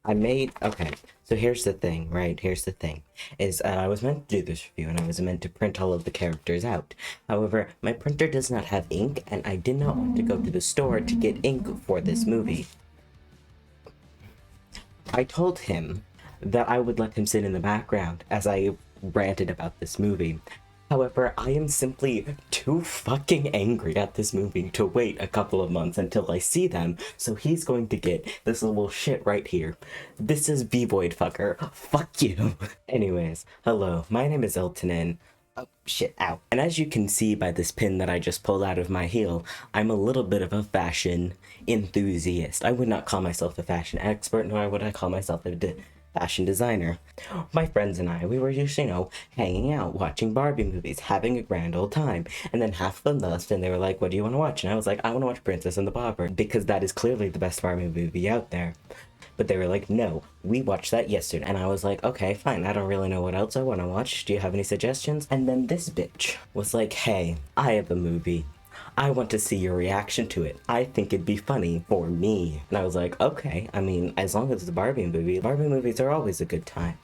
Okay, so here's the thing, right? Here's the thing, is I was meant to do this review and I was meant to print all of the characters out. However, my printer does not have ink and I did not want to go to the store to get ink for this movie. I told him that I would let him sit in the background as I ranted about this movie. However, I am simply too fucking angry at this movie to wait a couple of months until I see them, so he's going to get this little shit right here. This is B-Void fucker. Fuck you. Anyways, hello, my name is Eltonin. Oh, shit, ow. And as you can see by this pin that I just pulled out of my heel, I'm a little bit of a fashion enthusiast. I would not call myself a fashion expert, nor would I call myself a fashion designer. My friends and I, we were just, hanging out, watching Barbie movies, having a grand old time. And then half of them left and they were like, what do you want to watch? And I was like, I want to watch Princess and the Pauper, because that is clearly the best Barbie movie out there. But they were like, no, we watched that yesterday. And I was like, okay, fine, I don't really know what else I want to watch. Do you have any suggestions? And then this bitch was like, hey, I have a movie. I want to see your reaction to it. I think it'd be funny for me. And I was like, okay, I mean, as long as it's a Barbie movie, Barbie movies are always a good time.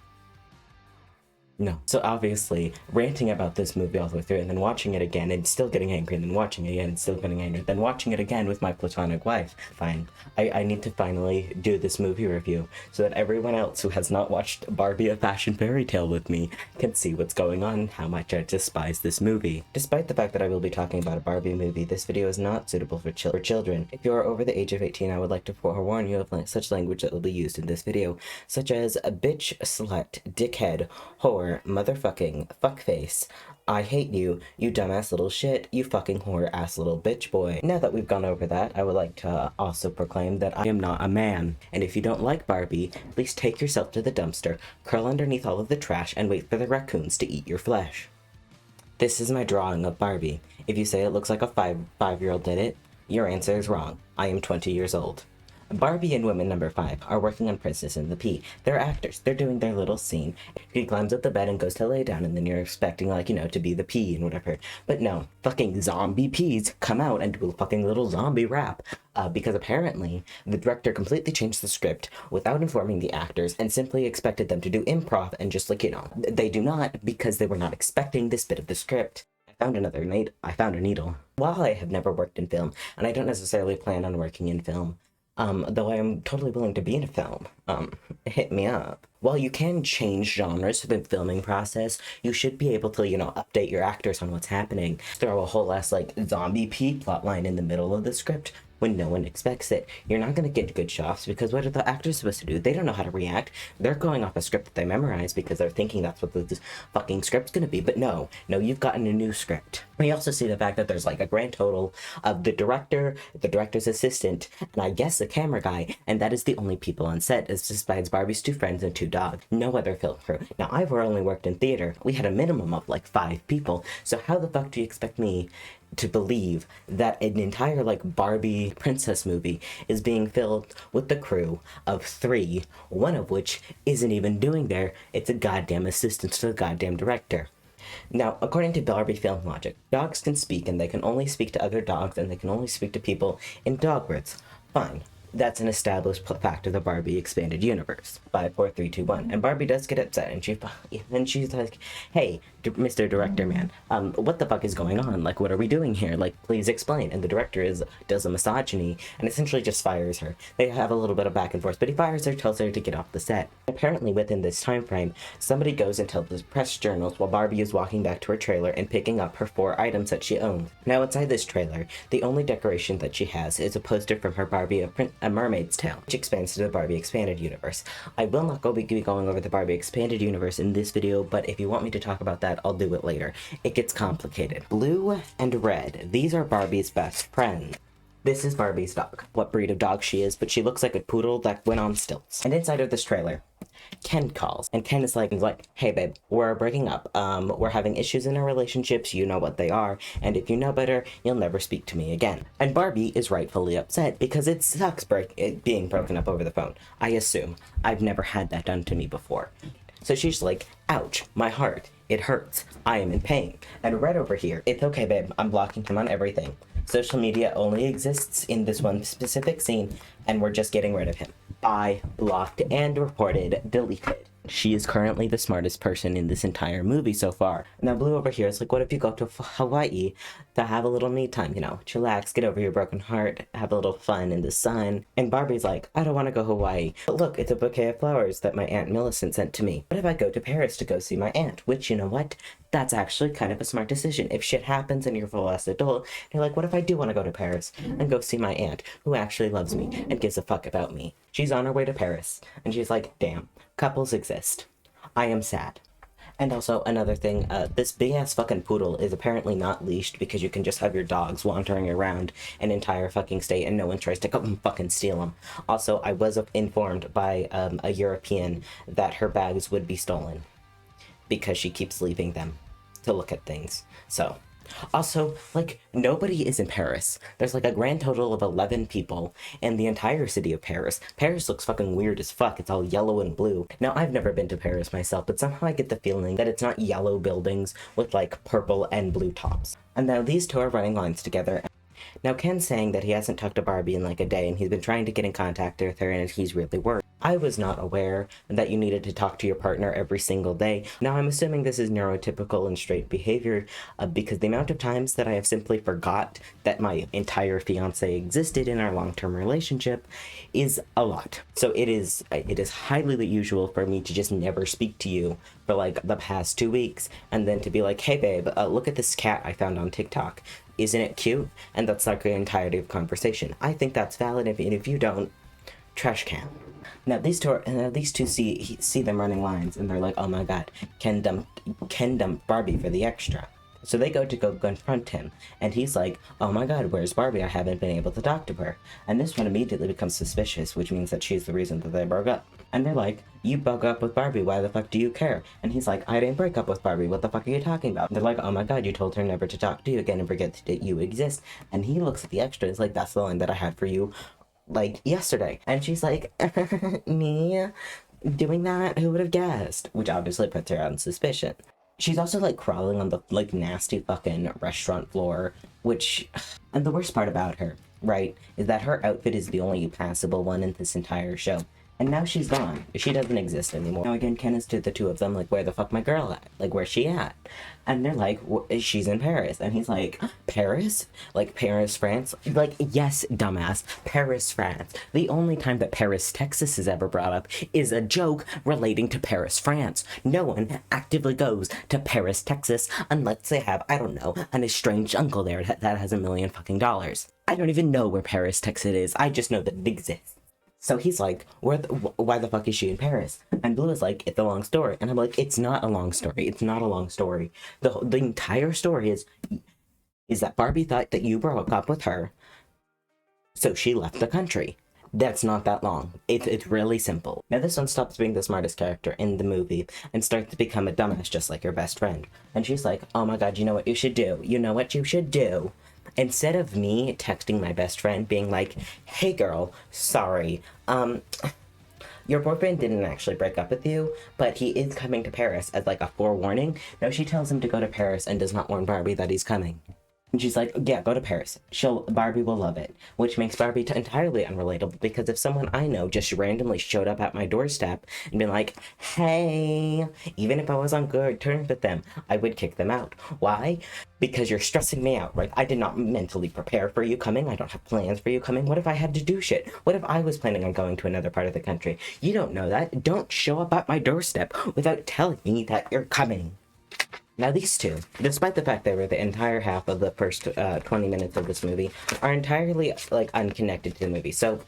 No. So obviously, ranting about this movie all the way through, and then watching it again, and still getting angry, and then watching it again, and still getting angry, then watching it again with my platonic wife. Fine. I need to finally do this movie review, so that everyone else who has not watched Barbie A Fashion Fairytale with me can see what's going on, and how much I despise this movie. Despite the fact that I will be talking about a Barbie movie, this video is not suitable for children. If you are over the age of 18, I would like to forewarn you of such language that will be used in this video, such as a bitch, slut, dickhead, whore, motherfucking, fuckface, I hate you, you dumbass little shit, you fucking whore ass little bitch boy. Now that we've gone over that, I would like to also proclaim that I am not a man. And if you don't like Barbie, please take yourself to the dumpster, curl underneath all of the trash, and wait for the raccoons to eat your flesh. This is my drawing of Barbie. If you say it looks like a five-year-old did it, your answer is wrong. I am 20 years old. Barbie and women number 5 are working on Princess and the Pea. They're actors. They're doing their little scene. He climbs up the bed and goes to lay down, and then you're expecting, to be the pea and whatever. But no, fucking zombie peas come out and do a fucking little zombie rap. Because apparently, the director completely changed the script without informing the actors and simply expected them to do improv and just they do not, because they were not expecting this bit of the script. I found a needle. While I have never worked in film, and I don't necessarily plan on working in film, though I am totally willing to be in a film, hit me up. While you can change genres for the filming process, you should be able to, update your actors on what's happening. Throw a whole ass, zombie pea plotline in the middle of the script when no one expects it. You're not gonna get good shots, because what are the actors supposed to do? They don't know how to react. They're going off a script that they memorized because they're thinking that's what this fucking script's gonna be. But no, you've gotten a new script. We also see the fact that there's a grand total of the director, the director's assistant, and I guess the camera guy, and that is the only people on set, as besides Barbie's 2 friends and 2 dogs. No other film crew. Now, I've only worked in theater. We had a minimum of 5 people, so how the fuck do you expect me to believe that an entire Barbie princess movie is being filled with the crew of 3, one of which isn't even doing there? It's a goddamn assistant to the goddamn director. Now, according to Barbie film logic, dogs can speak, and they can only speak to other dogs, and they can only speak to people in dog words. Fine. That's an established fact of the Barbie expanded universe. 5, 4, 3, 2, 1. And Barbie does get upset, and she's like, hey, Mr. Director Man, what the fuck is going on? What are we doing here? Please explain. And the director does a misogyny and essentially just fires her. They have a little bit of back and forth, but he fires her, tells her to get off the set. Apparently, within this time frame, somebody goes and tells the press journals while Barbie is walking back to her trailer and picking up her 4 items that she owns. Now, inside this trailer, the only decoration that she has is a poster from her Barbie A Mermaid's Tale, which expands to the Barbie expanded universe. I will not be going over the Barbie expanded universe in this video, but if you want me to talk about that, I'll do it later. It gets complicated. Blue and red, these are Barbie's best friends. This is Barbie's dog. What breed of dog she is, but she looks like a poodle that went on stilts. And inside of this trailer, Ken calls, and Ken is like, hey babe, we're breaking up, we're having issues in our relationships, you know what they are, and if you know better, you'll never speak to me again. And Barbie is rightfully upset, because it sucks being broken up over the phone. I assume. I've never had that done to me before. So she's like, ouch, my heart, it hurts, I am in pain. And Red over here, it's okay babe, I'm blocking him on everything. Social media only exists in this one specific scene, and we're just getting rid of him. Bye, blocked, and reported deleted. She is currently the smartest person in this entire movie so far. Now Blue over here is like, what if you go to Hawaii to have a little me time, you know, chillax, get over your broken heart, have a little fun in the sun. And Barbie's like, I don't want to go Hawaii. But look, it's a bouquet of flowers that my Aunt Millicent sent to me. What if I go to Paris to go see my aunt? Which, you know what? That's actually kind of a smart decision. If shit happens and you're a full-ass adult, you're like, what if I do want to go to Paris and go see my aunt who actually loves me and gives a fuck about me? She's on her way to Paris, and she's like, damn, couples exist. I am sad. And also, another thing, this big-ass fucking poodle is apparently not leashed because you can just have your dogs wandering around an entire fucking state and no one tries to come and fucking steal them. Also, I was informed by a European that her bags would be stolen because she keeps leaving them to look at things. So, also, like, nobody is in Paris. There's like a grand total of 11 people in the entire city of Paris. Paris looks fucking weird as fuck. It's all yellow and blue. Now, I've never been to Paris myself, but somehow I get the feeling that it's not yellow buildings with like purple and blue tops. And now these two are running lines together. Now, Ken's saying that he hasn't talked to Barbie in like a day and he's been trying to get in contact with her and he's really worried. I was not aware that you needed to talk to your partner every single day. Now, I'm assuming this is neurotypical and straight behavior because the amount of times that I have simply forgot that my entire fiance existed in our long-term relationship is a lot. So it is highly usual for me to just never speak to you for like the past 2 weeks and then to be like, hey babe, look at this cat I found on TikTok. Isn't it cute? And that's like the entirety of conversation. I think that's valid, and if you don't, trash can. Now these two see them running lines, and they're like, oh my god, Ken dumped Barbie for the extra. So they go confront him, and he's like, oh my god, where's Barbie? I haven't been able to talk to her. And this one immediately becomes suspicious, which means that she's the reason that they broke up. And they're like, you broke up with Barbie, why the fuck do you care? And he's like, I didn't break up with Barbie, what the fuck are you talking about? And they're like, oh my god, you told her never to talk to you again and forget that you exist. And he looks at the extra, it's like, that's the line that I had for you, like, yesterday. And she's like, me doing that? Who would have guessed? Which obviously puts her on suspicion. She's also like crawling on the like nasty fucking restaurant floor, which, and the worst part about her, right, is that her outfit is the only passable one in this entire show. And now she's gone. She doesn't exist anymore. Now again, Ken is to the two of them like, where the fuck my girl at? Like, where's she at? And they're like, she's in Paris. And he's like, Paris? Like, Paris, France? Like, yes, dumbass, Paris, France. The only time that Paris, Texas is ever brought up is a joke relating to Paris, France. No one actively goes to Paris, Texas, unless they have, I don't know, an estranged uncle there that has $1 million fucking dollars. I don't even know where Paris, Texas is. I just know that it exists. So he's like, why the fuck is she in Paris? And Blue is like, it's a long story. And I'm like, it's not a long story. It's not a long story. The entire story is that Barbie thought that you broke up with her, so she left the country. That's not that long. It's really simple. Now this one stops being the smartest character in the movie and starts to become a dumbass just like her best friend. And she's like, oh my god, you know what you should do? You know what you should do? Instead of me texting my best friend being like, hey girl, sorry, your boyfriend didn't actually break up with you, but he is coming to Paris as like a forewarning. No, she tells him to go to Paris and does not warn Barbie that he's coming. And she's like, yeah, go to Paris. Barbie will love it. Which makes Barbie entirely unrelatable, because if someone I know just randomly showed up at my doorstep and been like, hey, even if I was on good terms with them, I would kick them out. Why? Because you're stressing me out, right? I did not mentally prepare for you coming. I don't have plans for you coming. What if I had to do shit? What if I was planning on going to another part of the country? You don't know that. Don't show up at my doorstep without telling me that you're coming. Now these two, despite the fact they were the entire half of the first 20 minutes of this movie, are entirely, like, unconnected to the movie. So,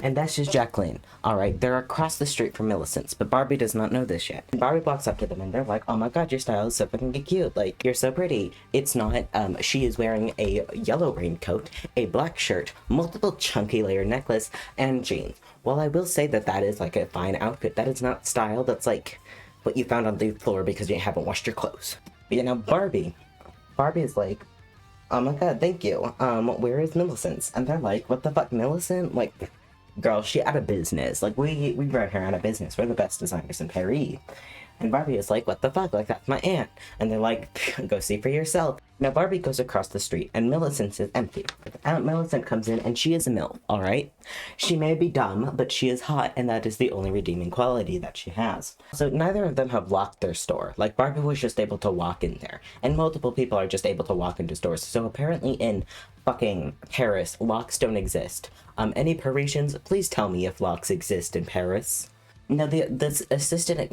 and that's just Jacqueline. Alright, they're across the street from Millicent's, but Barbie does not know this yet. And Barbie walks up to them and they're like, oh my god, your style is so fucking cute. Like, you're so pretty. It's not, she is wearing a yellow raincoat, a black shirt, multiple chunky layered necklace, and jeans. While I will say that that is, like, a fine outfit, that is not style. That's, like, what you found on the floor because you haven't washed your clothes. But you know, Barbie is like, oh my god, thank you. Where is Millicent's? And they're like, what the fuck, Millicent? Like, girl, she out of business. Like, we brought her out of business. We're the best designers in Paris. And Barbie is like, what the fuck? Like, that's my aunt. And they're like, go see for yourself. Now Barbie goes across the street and Millicent's is empty. Aunt Millicent comes in and she is a MILF, alright? She may be dumb, but she is hot, and that is the only redeeming quality that she has. So neither of them have locked their store. Like, Barbie was just able to walk in there, and multiple people are just able to walk into stores. So apparently in fucking Paris, locks don't exist. Any Parisians, please tell me if locks exist in Paris. Now this assistant,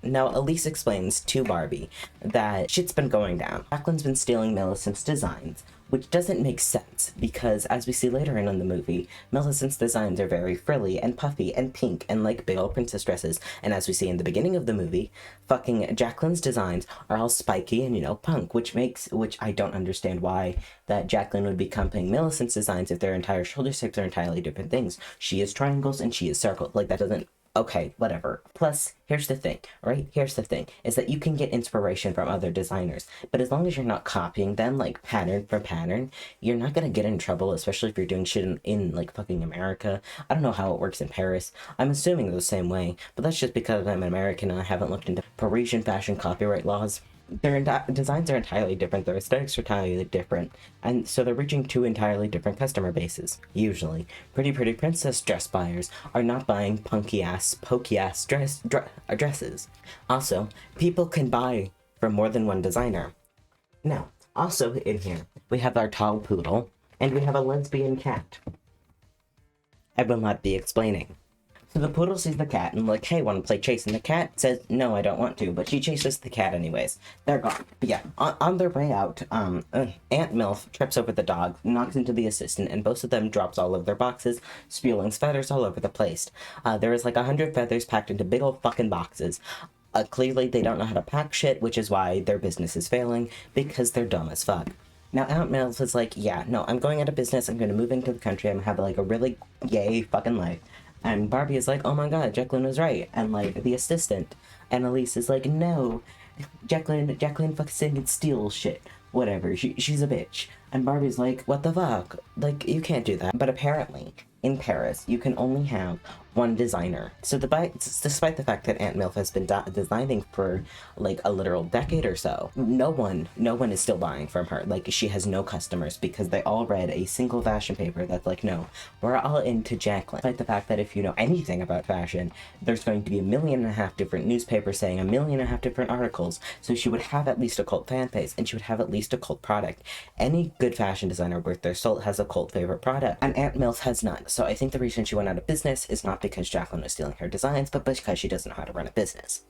Now, Elise explains to Barbie that shit's been going down. Jacqueline's been stealing Millicent's designs, which doesn't make sense, because as we see later in the movie, Millicent's designs are very frilly and puffy and pink and like big old princess dresses, and as we see in the beginning of the movie, fucking Jacqueline's designs are all spiky and, you know, punk, which I don't understand why that Jacqueline would be copying Millicent's designs if their entire shoulder shapes are entirely different things. She is triangles and she is circles. Like, that doesn't... Okay, whatever. Plus, here's the thing, right? Here's the thing, is that you can get inspiration from other designers, but as long as you're not copying them, like, pattern for pattern, you're not gonna get in trouble, especially if you're doing shit in like, fucking America. I don't know how it works in Paris. I'm assuming the same way, but that's just because I'm American and I haven't looked into Parisian fashion copyright laws. Their designs are entirely different, their aesthetics are entirely different, and so they're reaching two entirely different customer bases, usually. Pretty princess dress buyers are not buying punky-ass, pokey-ass dresses. Also, people can buy from more than one designer. Now, also in here, we have our tall poodle, and we have a lesbian cat. I will not be explaining. So the poodle sees the cat and like, hey, want to play chase? And the cat says, no, I don't want to, but she chases the cat anyways. They're gone. But yeah, on their way out, Aunt MILF trips over the dog, knocks into the assistant, and both of them drops all of their boxes, spewing feathers all over the place. There is like 100 feathers packed into big old fucking boxes. Clearly they don't know how to pack shit, which is why their business is failing, because they're dumb as fuck. Now, Aunt MILF is like, yeah, no, I'm going out of business, I'm going to move into the country, I'm going to have like a really yay fucking life. And Barbie is like, oh my god, Jacqueline was right. And like, the assistant. And Elise is like, no, Jacqueline fucking steals shit. Whatever, she's a bitch. And Barbie's like, what the fuck? Like, you can't do that. But apparently, in Paris, you can only have one designer. So despite the fact that Aunt MILF has been designing for like a literal decade or so, no one is still buying from her. Like, she has no customers because they all read a single fashion paper that's like, no, we're all into Jacqueline. Despite the fact that if you know anything about fashion, there's going to be 1.5 million different newspapers saying 1.5 million different articles. So she would have at least a cult fan base, and she would have at least a cult product. Any good fashion designer worth their salt has a cult favorite product, and Aunt MILF has none. So I think the reason she went out of business is not because Jacqueline was stealing her designs, but because she doesn't know how to run a business.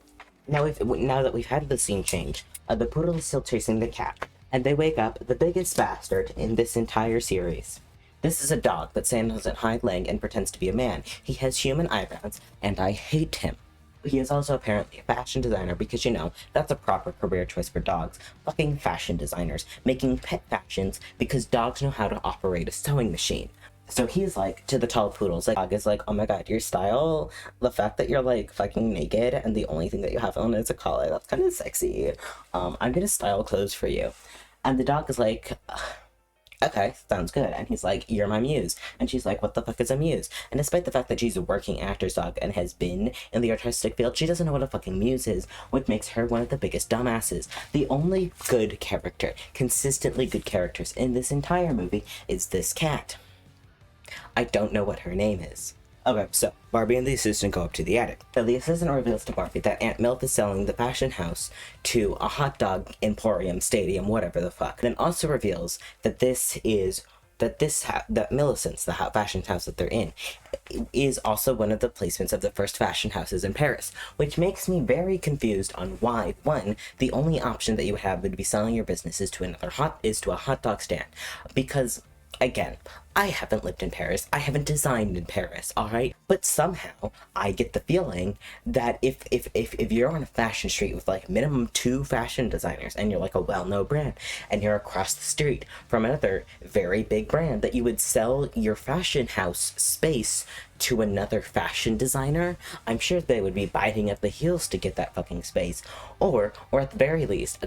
Now that we've had the scene change, the poodle is still chasing the cat, and they wake up the biggest bastard in this entire series. This is a dog that stands on hind leg and pretends to be a man. He has human eyebrows, and I hate him. He is also apparently a fashion designer because, you know, that's a proper career choice for dogs. Fucking fashion designers, making pet fashions because dogs know how to operate a sewing machine. So he's like, to the tall poodles, like, dog is like, oh my god, your style, the fact that you're like fucking naked and the only thing that you have on is a collar, that's kind of sexy. I'm gonna style clothes for you. And the dog is like, okay, sounds good. And he's like, you're my muse. And she's like, what the fuck is a muse? And despite the fact that she's a working actor's dog and has been in the artistic field, she doesn't know what a fucking muse is, which makes her one of the biggest dumbasses. The only good character, consistently good characters in this entire movie is this cat. I don't know what her name is. Okay, so Barbie and the assistant go up to the attic. So the assistant reveals to Barbie that Aunt MILF is selling the fashion house to a hot dog emporium, stadium, whatever the fuck. Then also reveals that that Millicent's, the fashion house that they're in, is also one of the placements of the first fashion houses in Paris, which makes me very confused on why, one, the only option that you would have would be selling your businesses to a hot dog stand, because, again, I haven't lived in Paris, I haven't designed in Paris, alright? But somehow, I get the feeling that if you're on a fashion street with like minimum 2 fashion designers, and you're like a well-known brand, and you're across the street from another very big brand, that you would sell your fashion house space to another fashion designer, I'm sure they would be biting at the heels to get that fucking space. Or at the very least,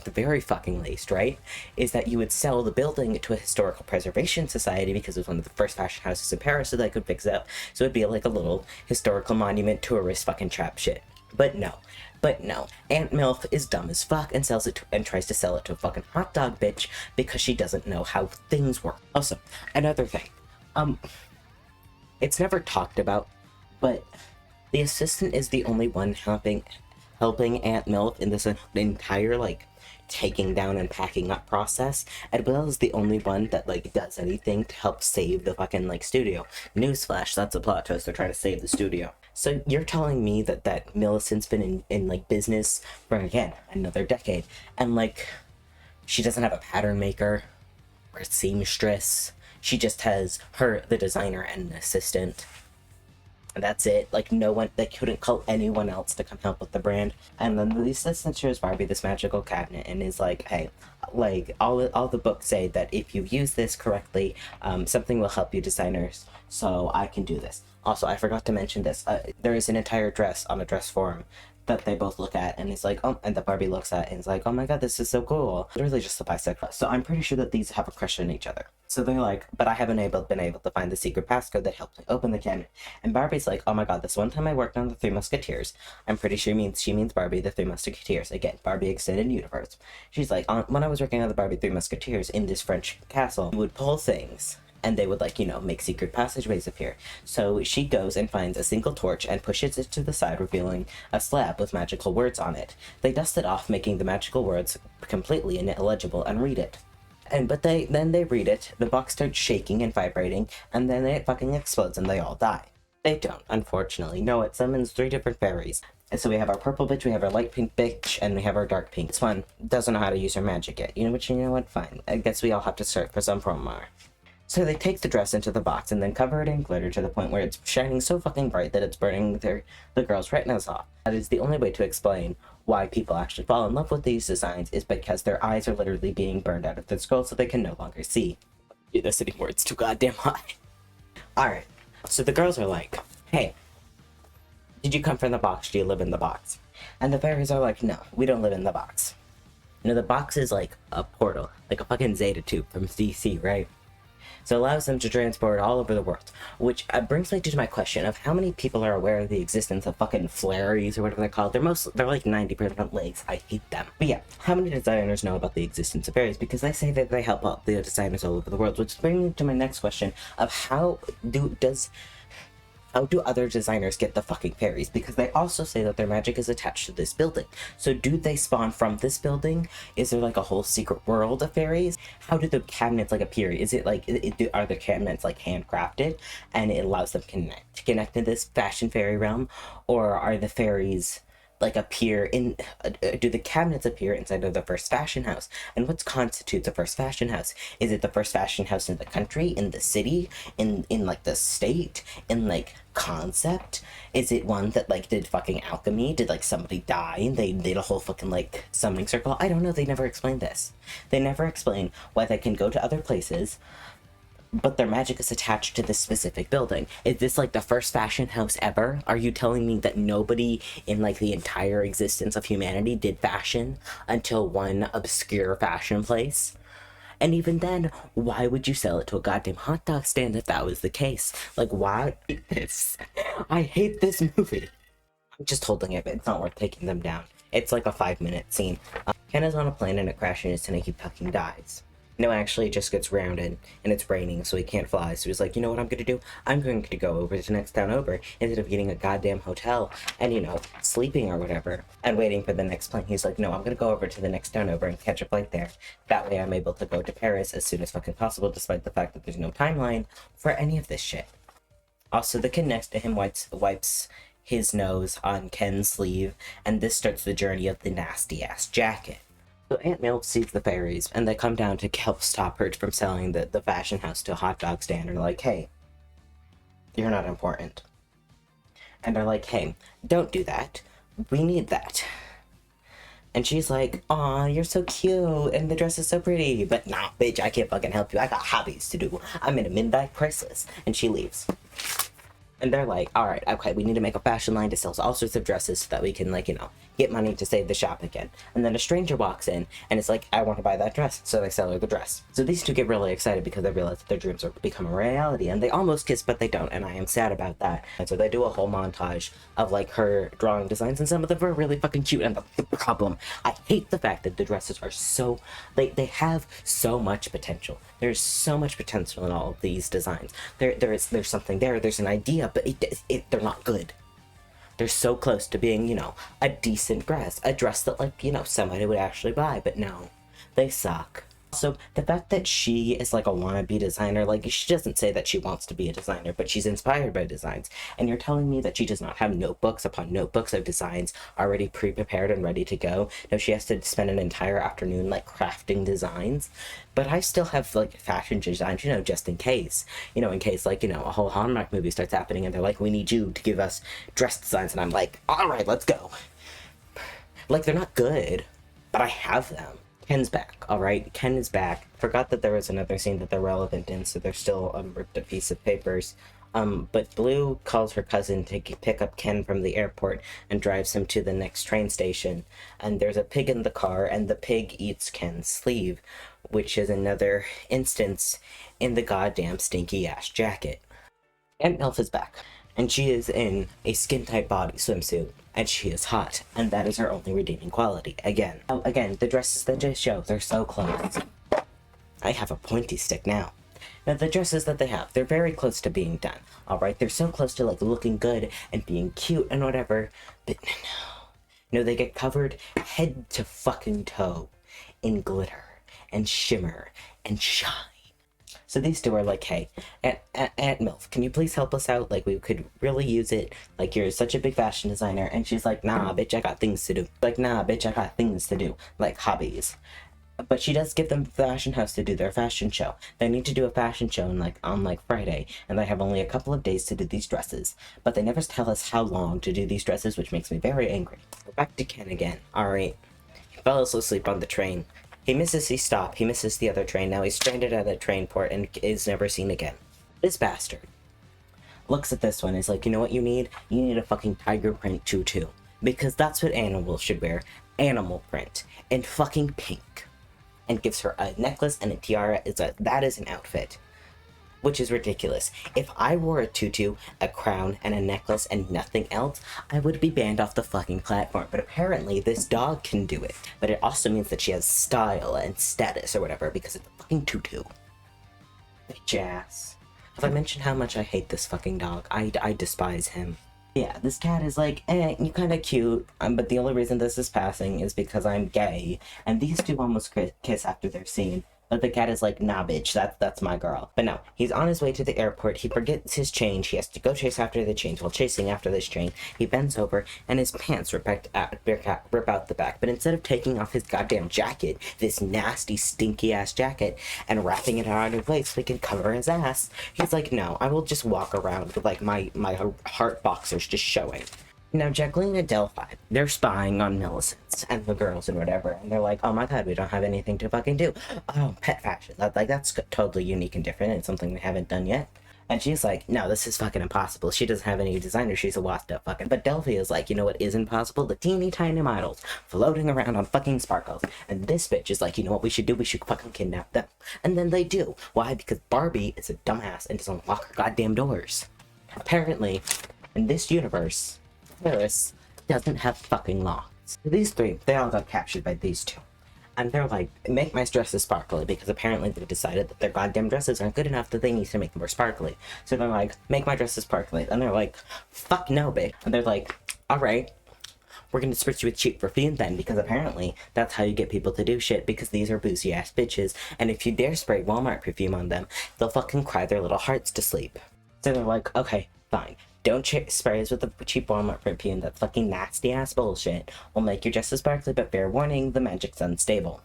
right, is that you would sell the building to a historical preservation society because it was one of the first fashion houses in Paris, so they could fix it up. So it'd be like a little historical monument tourist fucking trap shit. But no, Aunt Milf is dumb as fuck and tries to sell it to a fucking hot dog bitch because she doesn't know how things work. Also, another thing, it's never talked about, but the assistant is the only one helping Aunt Milf in this entire like taking down and packing up process, as well as the only one that like does anything to help save the fucking like studio. Newsflash, that's a plot twist. They're trying to save the studio. So you're telling me that Millicent's been in like business for again another decade, and like she doesn't have a pattern maker or a seamstress. She just has the designer, and an assistant. And that's it. Like, no one, they couldn't call anyone else to come help with the brand. And then the assistant shows Barbie this magical cabinet and is like, hey, like, all the books say that if you use this correctly, something will help you designers, so I can do this. Also, I forgot to mention this. There is an entire dress on a dress forum that they both look at, and it's like, oh, and that Barbie looks at, and it's like, oh my god, this is so cool. Literally just a bisexual. So I'm pretty sure that these have a crush on each other. So they're like, but I haven't been able to find the secret passcode that helped me open the cabinet. And Barbie's like, oh my god, this one time I worked on the Three Musketeers. I'm pretty sure she means Barbie, the Three Musketeers. Again, Barbie Extended Universe. She's like, when I was working on the Barbie Three Musketeers in this French castle, we would pull things, and they would, like, you know, make secret passageways appear. So she goes and finds a single torch and pushes it to the side, revealing a slab with magical words on it. They dust it off, making the magical words completely illegible, and read it. But then they read it, the box starts shaking and vibrating, and then it fucking explodes and they all die. They don't, unfortunately. No, it summons 3 different fairies. And so we have our purple bitch, we have our light pink bitch, and we have our dark pink. This one doesn't know how to use her magic yet. You know what? Fine. I guess we all have to search for some form more. So they take the dress into the box and then cover it in glitter to the point where it's shining so fucking bright that it's burning the girls' retinas off. That is the only way to explain why people actually fall in love with these designs, is because their eyes are literally being burned out of their skull so they can no longer see. Do this anymore, it's too goddamn high. Alright, so the girls are like, hey, did you come from the box? Do you live in the box? And the fairies are like, no, we don't live in the box. You know, the box is like a portal, like a fucking Zeta tube from DC, right? So it allows them to transport all over the world, which brings me to my question of how many people are aware of the existence of fucking fairies or whatever they're called. They're like 90% legs. I hate them. But yeah, how many designers know about the existence of fairies? Because they say that they help out the designers all over the world, which brings me to my next question of how do other designers get the fucking fairies? Because they also say that their magic is attached to this building. So do they spawn from this building? Is there like a whole secret world of fairies? How do the cabinets like appear? Is it like, are the cabinets like handcrafted and it allows them to connect to this fashion fairy realm? Or are the fairies like appear in, do the cabinets appear inside of the first fashion house? And what constitutes a first fashion house? Is it the first fashion house in the country, in the city, in like the state, in like concept? Is it one that like did fucking alchemy? Did like somebody die and they did a whole fucking like summoning circle? I don't know, they never explained this. They never explain why they can go to other places, but their magic is attached to this specific building. Is this like the first fashion house ever? Are you telling me that nobody in like the entire existence of humanity did fashion until one obscure fashion place? And even then, why would you sell it to a goddamn hot dog stand if that was the case? Like, why? I hate this movie. I'm just holding it, but it's not worth taking them down. It's like a 5-minute scene. Ken is on a plane and it crashes and he fucking dies. No, actually, it just gets rounded, and it's raining, so he can't fly. So he's like, you know what I'm gonna do? I'm going to go over to the next town over, instead of getting a goddamn hotel, and, you know, sleeping or whatever, and waiting for the next plane. He's like, no, I'm gonna go over to the next town over and catch a flight there. That way I'm able to go to Paris as soon as fucking possible, despite the fact that there's no timeline for any of this shit. Also, the kid next to him wipes his nose on Ken's sleeve, and this starts the journey of the nasty-ass jacket. So Aunt Milf sees the fairies, and they come down to help stop her from selling the fashion house to a hot dog stand. They're like, hey, you're not important. And they're like, hey, don't do that. We need that. And she's like, aw, you're so cute, and the dress is so pretty. But nah, bitch, I can't fucking help you. I got hobbies to do. I'm in a midlife crisis. And she leaves. And they're like, all right, okay, we need to make a fashion line to sell all sorts of dresses so that we can, like, get money to save the shop again. And then a stranger walks in and it's like, I want to buy that dress. So they sell her the dress. So these two get really excited because they realize that their dreams are becoming a reality, and they almost kiss, but they don't. And I am sad about that. And so they do a whole montage of, like, her drawing designs, and some of them are really fucking cute. And the problem, I hate the fact that the dresses are so, they have so much potential. There's so much potential in all of these designs. There's something there. There's an idea, but they're not good. They're so close to being, a decent dress. A dress that, like, somebody would actually buy, but no, they suck. Also, the fact that she is, like, a wannabe designer, like, she doesn't say that she wants to be a designer, but she's inspired by designs. And you're telling me that she does not have notebooks upon notebooks of designs already pre-prepared and ready to go? No, she has to spend an entire afternoon, like, crafting designs. But I still have, like, fashion designs, just in case. In case, like, a whole Hallmark movie starts happening and they're like, we need you to give us dress designs. And I'm like, all right, let's go. Like, they're not good, but I have them. Ken's back, alright? Ken is back. Forgot that there was another scene that they're relevant in, so they're still ripped a piece of papers. But Blue calls her cousin to pick up Ken from the airport and drives him to the next train station. And there's a pig in the car, and the pig eats Ken's sleeve, which is another instance in the goddamn stinky-ass jacket. Aunt Milf is back, and she is in a skin-tight body swimsuit, and she is hot, and that is her only redeeming quality. Again, the dresses that they show, they're so close. I have a pointy stick now. Now, the dresses that they have, they're very close to being done, alright? They're so close to, like, looking good and being cute and whatever, but no, they get covered head to fucking toe in glitter and shimmer and shine. So these two are like, hey, Aunt Milf, can you please help us out? Like, we could really use it. Like, you're such a big fashion designer. And she's like, nah, bitch, I got things to do. Like, nah, bitch, I got things to do. Like, hobbies. But she does give them the fashion house to do their fashion show. They need to do a fashion show on Friday. And they have only a couple of days to do these dresses. But they never tell us how long to do these dresses, which makes me very angry. We're back to Ken again. Alright. He fell asleep on the train. He misses his stop, he misses the other train, now he's stranded at a train port and is never seen again. This bastard looks at this one, is like, you know what you need? You need a fucking tiger print tutu. Because that's what animals should wear. Animal print. And fucking pink. And gives her a necklace and a tiara. That is an outfit. Which is ridiculous. If I wore a tutu, a crown, and a necklace and nothing else, I would be banned off the fucking platform. But apparently this dog can do it. But it also means that she has style and status or whatever because it's a fucking tutu. Bitch ass. Have I mentioned how much I hate this fucking dog? I despise him. Yeah, this cat is like, you're kinda cute, but the only reason this is passing is because I'm gay. And these two almost kiss after their scene. But the cat is like, nah, bitch, that's my girl. But no, he's on his way to the airport. He forgets his change. He has to go chase after the change. While chasing after this change, he bends over and his pants rip out the back. But instead of taking off his goddamn jacket, this nasty, stinky-ass jacket, and wrapping it around his waist so he can cover his ass, he's like, no, I will just walk around with, like, my heart boxers just showing. Now, Jacqueline and Delphi, they're spying on Millicent and the girls and whatever, and they're like, oh my god, we don't have anything to fucking do. Oh, pet fashion. That's totally unique and different and something we haven't done yet. And she's like, no, this is fucking impossible. She doesn't have any designer. She's a washed up fucking. But Delphi is like, you know what is impossible? The teeny tiny models floating around on fucking sparkles. And this bitch is like, you know what we should do? We should fucking kidnap them. And then they do. Why? Because Barbie is a dumbass and doesn't lock her goddamn doors. Apparently, in this universe, Paris doesn't have fucking locks. These three, they all got captured by these two. And they're like, make my dresses sparkly, because apparently they decided that their goddamn dresses aren't good enough, that they need to make them more sparkly. So they're like, make my dresses sparkly. And they're like, fuck no, bitch. And they're like, alright, we're gonna spritz you with cheap perfume then, because apparently that's how you get people to do shit, because these are boozy ass bitches. And if you dare spray Walmart perfume on them, they'll fucking cry their little hearts to sleep. So they're like, okay, fine. Don't spray us with the cheap Walmart perfume. That fucking nasty ass bullshit will make your dresses sparkly, but fair warning, the magic's unstable.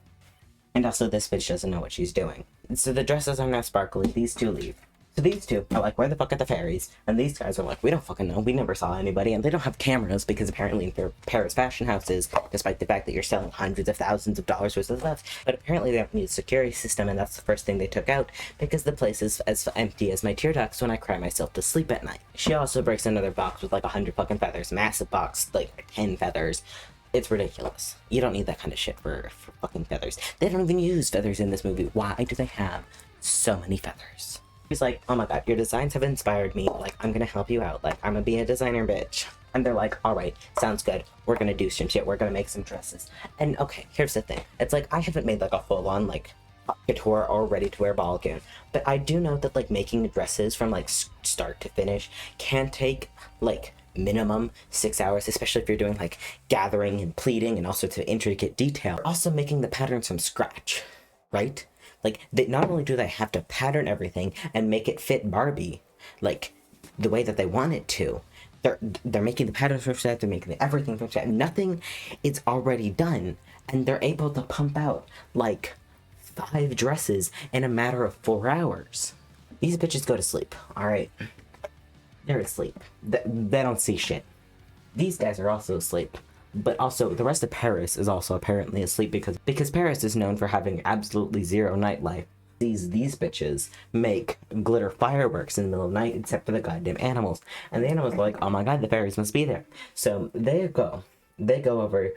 And also, this bitch doesn't know what she's doing. So the dresses are now sparkly, these two leave. So these two are like, where the fuck are the fairies? And these guys are like, we don't fucking know. We never saw anybody. And they don't have cameras because apparently in Paris fashion houses, despite the fact that you're selling hundreds of thousands of dollars worth of stuff, but apparently they don't need a security system, and that's the first thing they took out because the place is as empty as my tear ducts when I cry myself to sleep at night. She also breaks another box with like 100 fucking feathers. Massive box, like 10 feathers. It's ridiculous. You don't need that kind of shit for fucking feathers. They don't even use feathers in this movie. Why do they have so many feathers? He's like, oh my god, your designs have inspired me. Like, I'm gonna help you out. Like, I'm gonna be a designer, bitch. And they're like, alright, sounds good. We're gonna do some shit. We're gonna make some dresses. And okay, here's the thing. It's like, I haven't made like a full-on, like, couture or ready-to-wear ball gown. But I do know that, like, making dresses from, like, start to finish can take, like, minimum 6 hours, especially if you're doing, like, gathering and pleating and all sorts of intricate detail. Also making the patterns from scratch, right? Like, not only do they have to pattern everything and make it fit Barbie, like, the way that they want it to, they're making the patterns from scratch, they're making everything from scratch. Nothing is already done, and they're able to pump out, like, 5 dresses in a matter of 4 hours. These bitches go to sleep, alright? They're asleep. They don't see shit. These guys are also asleep. But also, the rest of Paris is also apparently asleep because Paris is known for having absolutely zero nightlife. These bitches make glitter fireworks in the middle of the night, except for the goddamn animals. And the animals are like, oh my god, the fairies must be there. So they go over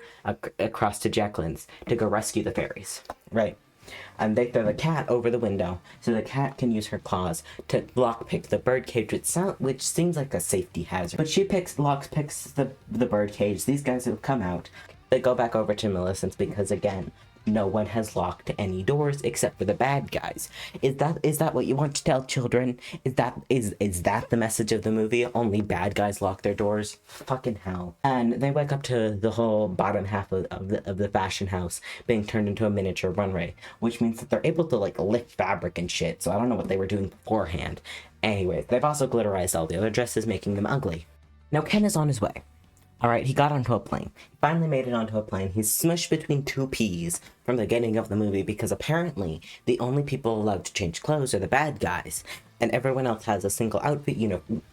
across to Jacqueline's to go rescue the fairies, right? And they throw the cat over the window so the cat can use her claws to lockpick the birdcage, which seems like a safety hazard. But she picks the birdcage. These guys have come out. They go back over to Millicent's because, again, no one has locked any doors except for the bad guys. Is that what you want to tell children? Is that the message of the movie? Only bad guys lock their doors? Fucking hell. And they wake up to the whole bottom half of the fashion house being turned into a miniature runway, which means that they're able to, like, lift fabric and shit, so I don't know what they were doing beforehand. Anyways, they've also glitterized all the other dresses, making them ugly. Now Ken is on his way. Alright, he got onto a plane. He finally made it onto a plane. He's smushed between 2 peas from the beginning of the movie because apparently the only people allowed to change clothes are the bad guys, and everyone else has a single outfit,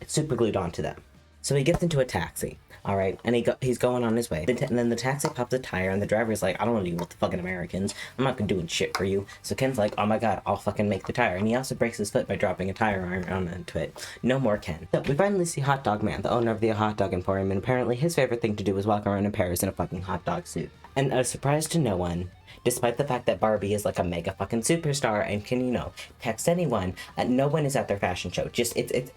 super glued onto them. So he gets into a taxi, alright, and he's going on his way. And then the taxi pops a tire, and the driver's like, I don't want to deal with the fucking Americans. I'm not gonna do shit for you. So Ken's like, oh my god, I'll fucking make the tire. And he also breaks his foot by dropping a tire iron onto it. No more Ken. So we finally see Hot Dog Man, the owner of the hot dog emporium, and apparently his favorite thing to do is walk around in Paris in a fucking hot dog suit. And a surprise to no one, despite the fact that Barbie is like a mega fucking superstar and can, text anyone, no one is at their fashion show. Just, it's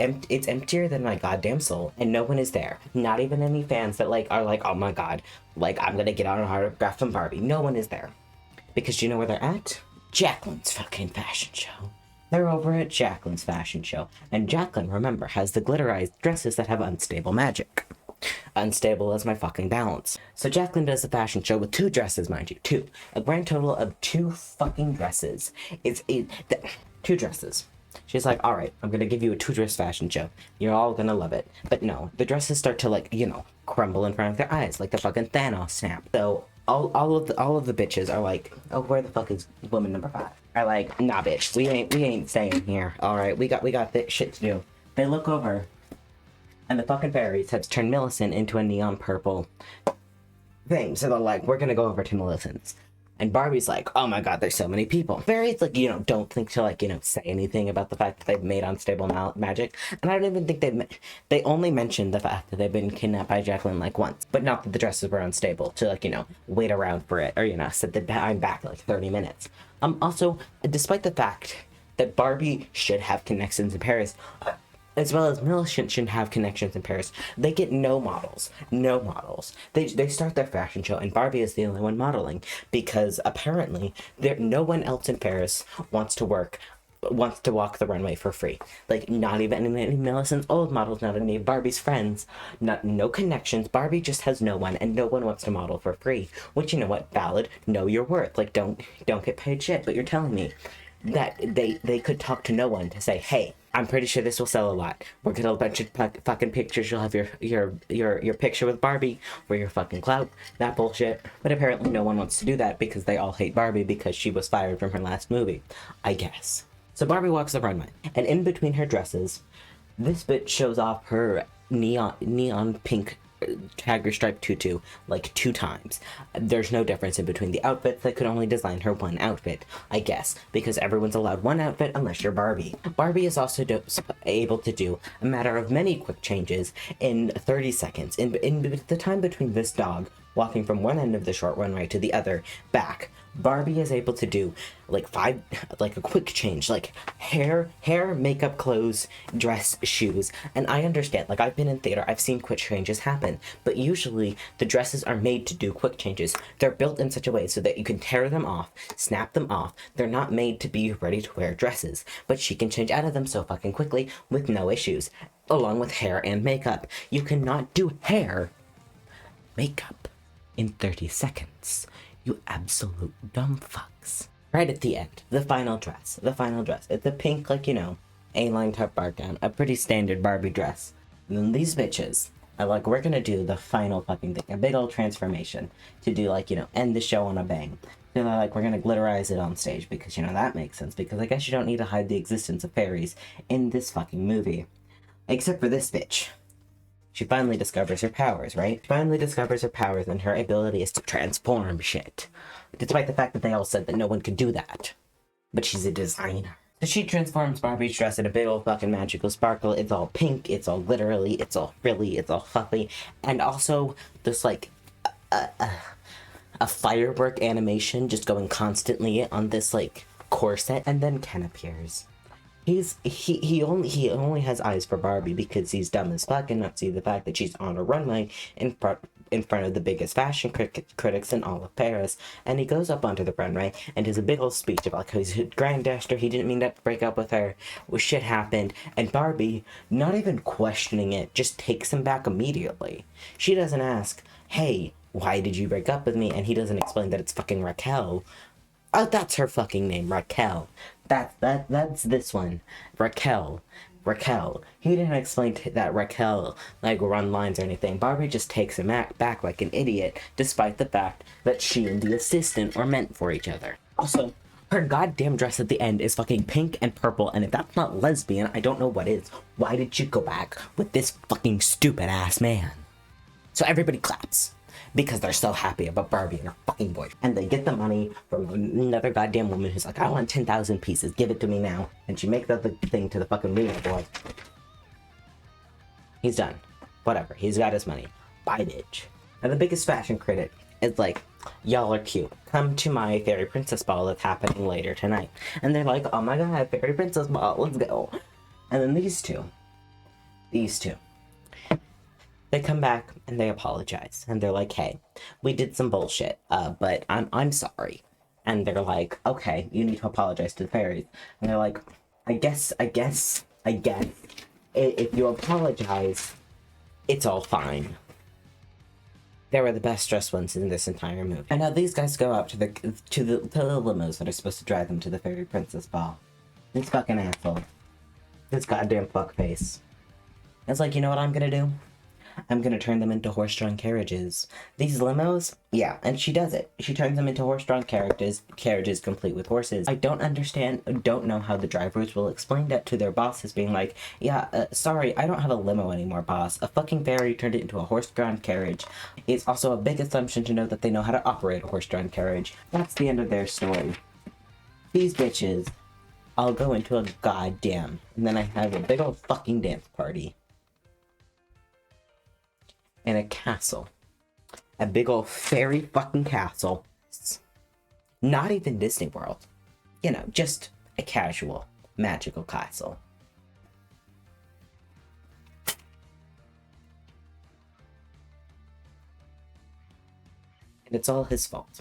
emptier than my goddamn soul, and no one is there. Not even any fans that, like, are like, oh my god, like, I'm gonna get on an autograph from Barbie. No one is there. Because do you know where they're at? Jacqueline's fucking fashion show. They're over at Jacqueline's fashion show. And Jacqueline, remember, has the glitterized dresses that have unstable magic. Unstable as my fucking balance. So Jacqueline does the fashion show with 2 dresses, mind you. 2. A grand total of 2 fucking dresses. 2 dresses. She's like, alright, I'm gonna give you a 2-dress fashion show. You're all gonna love it. But no, the dresses start to, like, crumble in front of their eyes, like the fucking Thanos snap. So all of the bitches are like, oh, where the fuck is woman number 5? Are like, nah bitch, we ain't staying here. Alright, we got this shit to do. They look over, and the fucking fairies have turned Millicent into a neon purple thing. So they're like, we're gonna go over to Millicent's. And Barbie's like, oh my god, there's so many people. Fairies, like, don't think to, like, say anything about the fact that they've made unstable magic. And I don't even think they only mentioned the fact that they've been kidnapped by Jacqueline, like, once. But not that the dresses were unstable to, like, wait around for it. Or, said that I'm back in, like, 30 minutes. Also, despite the fact that Barbie should have connections in Paris, as well as Millicent should have connections in Paris, they get no models. No models. They start their fashion show, and Barbie is the only one modeling, because apparently no one else in Paris wants to walk the runway for free. Like, not even any of Millicent's old models, not any of Barbie's friends, no connections. Barbie just has no one, and no one wants to model for free. Which, you know what, valid, know your worth. Like, don't get paid shit, but you're telling me that they could talk to no one to say, hey, I'm pretty sure this will sell a lot. We'll get a bunch of fucking pictures. You'll have your picture with Barbie for your fucking clout. That bullshit. But apparently no one wants to do that because they all hate Barbie because she was fired from her last movie, I guess. So Barbie walks the runway, and in between her dresses, this bitch shows off her neon pink tiger stripe tutu like 2 times. There's no difference in between the outfits. They could only design her one outfit, I guess, because everyone's allowed one outfit unless you're Barbie. Barbie is also able to do a matter of many quick changes in 30 seconds. In the time between this dog walking from one end of the short runway to the other back, Barbie is able to do like a quick change, like hair, makeup, clothes, dress, shoes. And I understand, like, I've been in theater, I've seen quick changes happen, but usually the dresses are made to do quick changes. They're built in such a way so that you can tear them off, snap them off. They're not made to be ready to wear dresses, but she can change out of them so fucking quickly with no issues, along with hair and makeup. You cannot do hair, makeup in 30 seconds. You absolute dumb fucks. Right at the end, the final dress. It's a pink, like, you know, A-line top bar gown. A pretty standard Barbie dress. And then these bitches are like, we're gonna do the final fucking thing. A big old transformation to do, like, you know, end the show on a bang. They're like, we're gonna glitterize it on stage because, you know, that makes sense. Because I guess you don't need to hide the existence of fairies in this fucking movie. Except for this bitch. She finally discovers her powers, right? And her ability is to transform shit. Despite the fact that they all said that no one could do that. But she's a designer. So she transforms Barbie's dress in a big old fucking magical sparkle. It's all pink, it's all glittery, it's all frilly, it's all fluffy. And also, there's like a firework animation just going constantly on this like corset. And then Ken appears. He only has eyes for Barbie because he's dumb as fuck and not see the fact that she's on a runway in front of the biggest fashion critics in all of Paris. And he goes up onto the runway and does a big old speech about how he's a grand dashed her, he didn't mean to break up with her, well, shit happened. And Barbie, not even questioning it, just takes him back immediately. She doesn't ask, hey, why did you break up with me? And he doesn't explain that it's fucking Raquel. Oh, that's her fucking name, Raquel. That's this one. Raquel. He didn't explain that Raquel, like, run lines or anything. Barbie just takes him back like an idiot, despite the fact that she and the assistant are meant for each other. Also, her goddamn dress at the end is fucking pink and purple, and if that's not lesbian, I don't know what is. Why did you go back with this fucking stupid-ass man? So everybody claps. Because they're so happy about Barbie and her fucking boyfriend. And they get the money from another goddamn woman who's like, I want 10,000 pieces, give it to me now. And she makes that the thing to the fucking Reno boy. He's done. Whatever, he's got his money. Bye, bitch. And the biggest fashion critic is like, y'all are cute. Come to my fairy princess ball that's happening later tonight. And they're like, oh my god, fairy princess ball, let's go. And then these two, they come back and they apologize. And they're like, hey, we did some bullshit, but I'm sorry. And they're like, okay, you need to apologize to the fairies. And they're like, I guess, if you apologize, it's all fine. They were the best dressed ones in this entire movie. And now these guys go out to the limos that are supposed to drive them to the fairy princess ball. This fucking asshole. This goddamn fuckface. It's like, you know what I'm gonna do? I'm gonna turn them into horse-drawn carriages. These limos? Yeah, and she does it. She turns them into horse-drawn carriages complete with horses. I don't know how the drivers will explain that to their bosses, being like, yeah, sorry, I don't have a limo anymore, boss. A fucking fairy turned it into a horse-drawn carriage. It's also a big assumption to know that they know how to operate a horse-drawn carriage. That's the end of their story. These bitches, I'll go into a goddamn, and then I have a big old fucking dance party. In a castle. A big old fairy fucking castle. Not even Disney World. You know, just a casual, magical castle. And it's all his fault.